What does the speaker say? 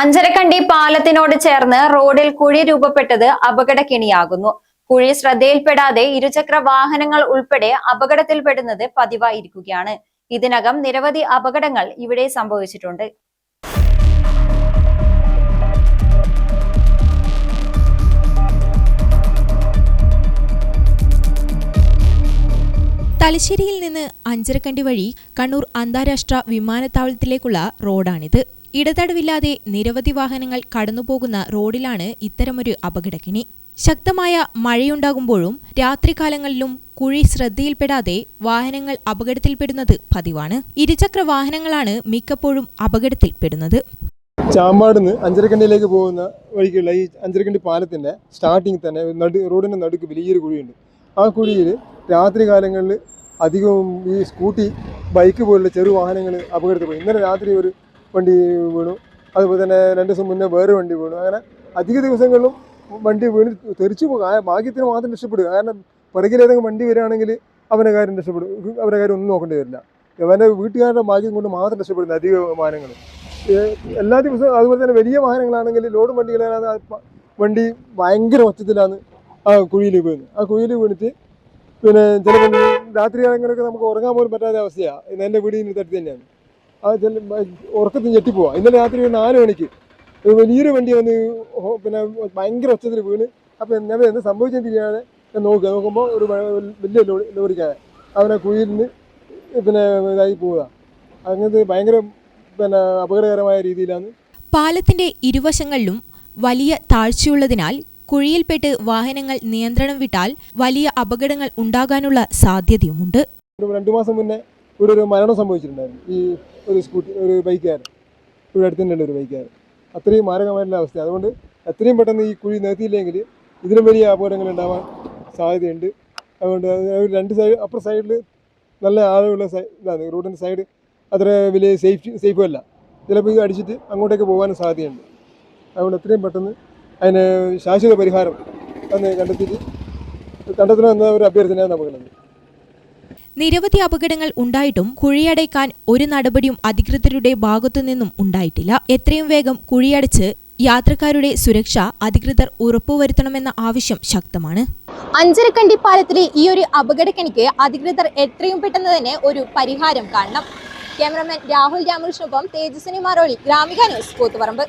അഞ്ചരക്കണ്ടി പാലത്തിനോട് ചേർന്ന് റോഡിൽ കുഴി രൂപപ്പെട്ടത് അപകടക്കെണിയാകുന്നു. കുഴി ശ്രദ്ധയിൽപ്പെടാതെ ഇരുചക്ര വാഹനങ്ങൾ ഉൾപ്പെടെ അപകടത്തിൽപ്പെടുന്നത് പതിവായിരിക്കുകയാണ്. ഇതിനകം നിരവധി അപകടങ്ങൾ ഇവിടെ സംഭവിച്ചിട്ടുണ്ട്. തലശ്ശേരിയിൽ നിന്ന് അഞ്ചരക്കണ്ടി വഴി കണ്ണൂർ അന്താരാഷ്ട്ര വിമാനത്താവളത്തിലേക്കുള്ള റോഡാണിത്. ഇടതടവില്ലാതെ നിരവധി വാഹനങ്ങൾ കടന്നുപോകുന്ന റോഡിലാണ് ഇത്തരമൊരു അപകടക്കെണി. ശക്തമായ മഴയുണ്ടാകുമ്പോഴും രാത്രികാലങ്ങളിലും കുഴി ശ്രദ്ധയിൽപ്പെടാതെ വാഹനങ്ങൾ അപകടത്തിൽപ്പെടുന്നത് പതിവാണ്. ഇരുചക്ര വാഹനങ്ങളാണ് മിക്കപ്പോഴും അപകടത്തിൽപ്പെടുന്നത്. ചാമ്പാടുന്ന് അഞ്ചരക്കണ്ടിയിലേക്ക് പോകുന്ന വഴിക്കുള്ള ഈ അഞ്ചരക്കണ്ടി പാലത്തിന്റെ സ്റ്റാർട്ടിങ് തന്നെ റോഡിന്റെ നടുക്ക് വലിയൊരു കുഴിയുണ്ട്. ആ കുഴിയിൽ രാത്രി കാലങ്ങളിൽ അധികവും ഈ സ്കൂട്ടി, ബൈക്ക് പോലുള്ള ചെറു വാഹനങ്ങൾ അപകടത്തിൽ. ഇന്നലെ രാത്രി ഒരു വണ്ടി വീണു, അതുപോലെ തന്നെ 2 ദിവസം മുന്നേ വേറെ വണ്ടി വീണു. അങ്ങനെ അധിക ദിവസങ്ങളിലും വണ്ടി വീണ് തെറിച്ചു പോകും. ഭാഗ്യത്തിന് മാത്രം രക്ഷപ്പെടുക. കാരണം പിറകിലേതെങ്കിലും വണ്ടി വരികയാണെങ്കിൽ അവൻ്റെ കാര്യം രക്ഷപ്പെടും, അവരുടെ കാര്യം ഒന്നും നോക്കേണ്ടി വരില്ല. അവൻ്റെ വീട്ടുകാരുടെ ഭാഗ്യം കൊണ്ട് മാത്രം രക്ഷപ്പെടുന്നത് അധിക വാഹനങ്ങൾ. എല്ലാ ദിവസവും അതുപോലെ തന്നെ വലിയ വാഹനങ്ങളാണെങ്കിൽ ലോഡ് വണ്ടികളാണ്, വണ്ടി ഭയങ്കര ഒച്ചത്തിലാണ് ആ കുഴിയിൽ വീഴുന്നത്. ആ കുഴിയിൽ വീണിട്ട് പിന്നെ ചിലപ്പോൾ രാത്രി കാലങ്ങളൊക്കെ നമുക്ക് ഉറങ്ങാൻ പോലും പറ്റാത്ത അവസ്ഥയാണ്. എൻ്റെ വീടിന് തട്ടി തന്നെയാണ്. ആ ഉറക്കത്തിൽ ഞെട്ടിപ്പോവാം. ഇന്നലെ രാത്രി 4 മണിക്ക് വലിയൊരു വണ്ടി വന്ന് പിന്നെ ഭയങ്കര ഒച്ചത്തിൽ വീണ്. അപ്പോൾ ഞാൻ എന്ത് സംഭവിച്ചെന്നിരിക്കാതെ നോക്കുമ്പോൾ ഒരു വലിയ ലോറിക്കാണ് അവനെ കുഴിയിൽ നിന്ന് പിന്നെ ഇതായി പോവുക. അങ്ങനത്തെ ഭയങ്കര പിന്നെ അപകടകരമായ രീതിയിലാണ്. പാലത്തിന്റെ ഇരുവശങ്ങളിലും വലിയ താഴ്ചയുള്ളതിനാൽ കുഴിയിൽപ്പെട്ട് വാഹനങ്ങൾ നിയന്ത്രണം വിട്ടാൽ വലിയ അപകടങ്ങൾ ഉണ്ടാകാനുള്ള സാധ്യതയുമുണ്ട്. 2 മാസം മുന്നേ ഇവിടെ ഒരു മരണം സംഭവിച്ചിട്ടുണ്ടായിരുന്നു. ഈ ഒരു ബൈക്കുകാരൻ, ഇവിടെ അടുത്ത് തന്നെയുള്ള ഒരു ബൈക്കുകാരൻ. അത്രയും മാരകമായിട്ടുള്ള അവസ്ഥ. അതുകൊണ്ട് എത്രയും പെട്ടെന്ന് ഈ കുഴി നിർത്തിയില്ലെങ്കിൽ ഇതിലും വലിയ അപകടങ്ങൾ ഉണ്ടാവാൻ സാധ്യതയുണ്ട്. അതുകൊണ്ട് 2 സൈഡ്, അപ്പുറ സൈഡിൽ നല്ല ആഴമുള്ള ഇതാണ് റോഡിൻ്റെ സൈഡ്. അത്ര വലിയ സേഫും അല്ല. ചിലപ്പോൾ ഇത് അടിച്ചിട്ട് അങ്ങോട്ടേക്ക് പോകാനും സാധ്യതയുണ്ട്. അതുകൊണ്ട് എത്രയും പെട്ടെന്ന് അതിന് ശാശ്വത പരിഹാരം അന്ന് കണ്ടെത്തണമെന്ന ഒരു അഭ്യർത്ഥനയാണ് നമുക്കുള്ളത്. നിരവധി അപകടങ്ങൾ ഉണ്ടായിട്ടും കുഴിയടയ്ക്കാൻ ഒരു നടപടിയും അധികൃതരുടെ ഭാഗത്തുനിന്നും ഉണ്ടായിട്ടില്ല. എത്രയും വേഗം കുഴിയടച്ച് യാത്രക്കാരുടെ സുരക്ഷ അധികൃതർ ഉറപ്പുവരുത്തണമെന്ന ആവശ്യം ശക്തമാണ്. അഞ്ചരക്കണ്ടി പാലത്തിലെ ഈ ഒരു അപകടക്കെണിക്ക് അധികൃതർ എത്രയും പെട്ടെന്ന് തന്നെ ഒരു പരിഹാരം കാണണം. ക്യാമറമാൻ രാഹുൽ രാമകൃഷ്ണനൊപ്പം തേജസ്വിനി മാറോളി, ഗ്രാമിക ന്യൂസ്, കൂത്തുപറമ്പ്.